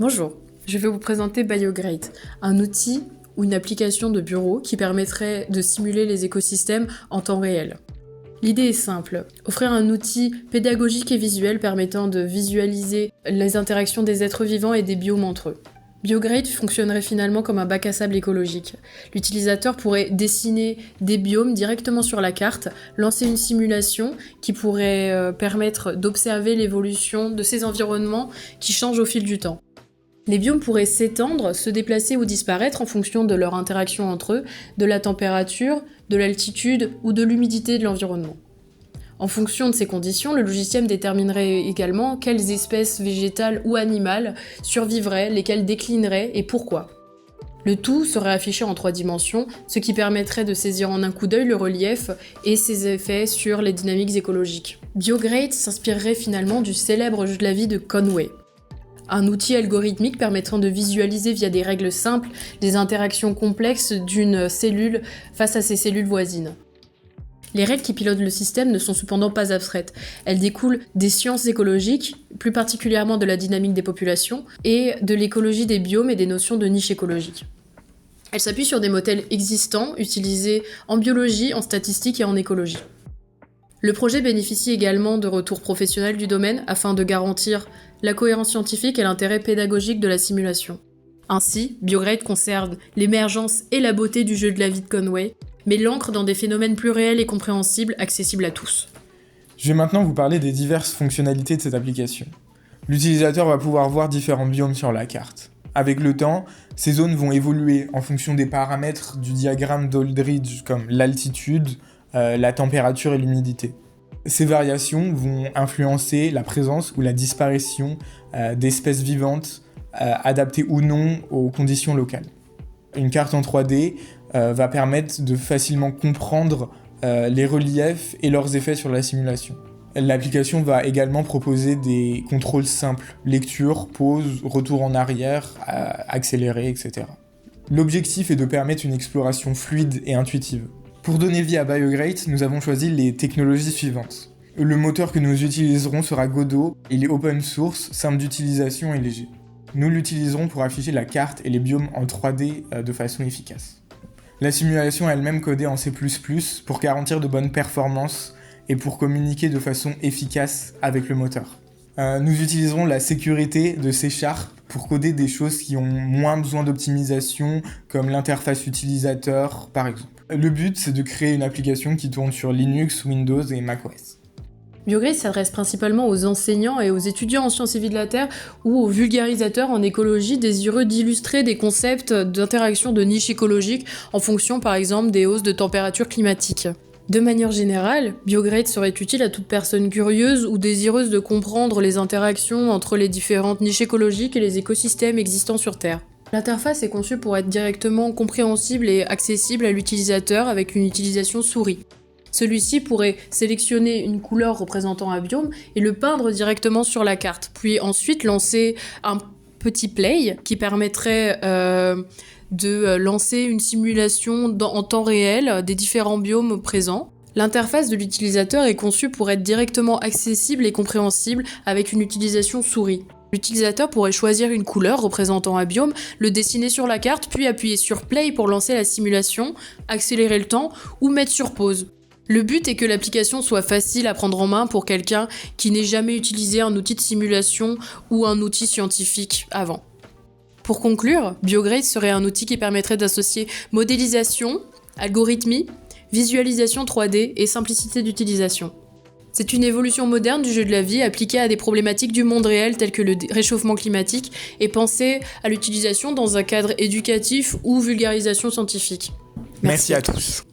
Bonjour, je vais vous présenter BioGrate, un outil ou une application de bureau qui permettrait de simuler les écosystèmes en temps réel. L'idée est simple, offrir un outil pédagogique et visuel permettant de visualiser les interactions des êtres vivants et des biomes entre eux. BioGrate fonctionnerait finalement comme un bac à sable écologique. L'utilisateur pourrait dessiner des biomes directement sur la carte, lancer une simulation qui pourrait permettre d'observer l'évolution de ces environnements qui changent au fil du temps. Les biomes pourraient s'étendre, se déplacer ou disparaître en fonction de leur interaction entre eux, de la température, de l'altitude ou de l'humidité de l'environnement. En fonction de ces conditions, le logiciel déterminerait également quelles espèces végétales ou animales survivraient, lesquelles déclineraient et pourquoi. Le tout serait affiché en 3 dimensions, ce qui permettrait de saisir en un coup d'œil le relief et ses effets sur les dynamiques écologiques. BioGrate s'inspirerait finalement du célèbre jeu de la vie de Conway. Un outil algorithmique permettant de visualiser via des règles simples des interactions complexes d'une cellule face à ses cellules voisines. Les règles qui pilotent le système ne sont cependant pas abstraites. Elles découlent des sciences écologiques, plus particulièrement de la dynamique des populations, et de l'écologie des biomes et des notions de niche écologique. Elles s'appuient sur des modèles existants, utilisés en biologie, en statistique et en écologie. Le projet bénéficie également de retours professionnels du domaine afin de garantir la cohérence scientifique et l'intérêt pédagogique de la simulation. Ainsi, BioGrate conserve l'émergence et la beauté du jeu de la vie de Conway, mais l'ancre dans des phénomènes plus réels et compréhensibles, accessibles à tous. Je vais maintenant vous parler des diverses fonctionnalités de cette application. L'utilisateur va pouvoir voir différents biomes sur la carte. Avec le temps, ces zones vont évoluer en fonction des paramètres du diagramme d'Holdridge comme l'altitude, la température et l'humidité. Ces variations vont influencer la présence ou la disparition d'espèces vivantes adaptées ou non aux conditions locales. Une carte en 3D va permettre de facilement comprendre les reliefs et leurs effets sur la simulation. L'application va également proposer des contrôles simples, lecture, pause, retour en arrière, accéléré, etc. L'objectif est de permettre une exploration fluide et intuitive. Pour donner vie à BioGrate, nous avons choisi les technologies suivantes. Le moteur que nous utiliserons sera Godot, il est open source, simple d'utilisation et léger. Nous l'utiliserons pour afficher la carte et les biomes en 3D de façon efficace. La simulation elle-même codée en C++ pour garantir de bonnes performances et pour communiquer de façon efficace avec le moteur. Nous utiliserons la sécurité de C# pour coder des choses qui ont moins besoin d'optimisation, comme l'interface utilisateur par exemple. Le but, c'est de créer une application qui tourne sur Linux, Windows et macOS. BioGrate s'adresse principalement aux enseignants et aux étudiants en sciences et vie de la Terre ou aux vulgarisateurs en écologie désireux d'illustrer des concepts d'interaction de niche écologique en fonction par exemple des hausses de température climatique. De manière générale, BioGrate serait utile à toute personne curieuse ou désireuse de comprendre les interactions entre les différentes niches écologiques et les écosystèmes existants sur Terre. L'interface est conçue pour être directement compréhensible et accessible à l'utilisateur avec une utilisation souris. Celui-ci pourrait sélectionner une couleur représentant un biome et le peindre directement sur la carte, puis ensuite lancer un petit play qui permettrait de lancer une simulation en temps réel des différents biomes présents. L'interface de l'utilisateur est conçue pour être directement accessible et compréhensible avec une utilisation souris. L'utilisateur pourrait choisir une couleur représentant un biome, le dessiner sur la carte, puis appuyer sur Play pour lancer la simulation, accélérer le temps ou mettre sur pause. Le but est que l'application soit facile à prendre en main pour quelqu'un qui n'ait jamais utilisé un outil de simulation ou un outil scientifique avant. Pour conclure, BioGrate serait un outil qui permettrait d'associer modélisation, algorithmie, visualisation 3D et simplicité d'utilisation. C'est une évolution moderne du jeu de la vie appliquée à des problématiques du monde réel telles que le réchauffement climatique et pensée à l'utilisation dans un cadre éducatif ou vulgarisation scientifique. Merci à tous.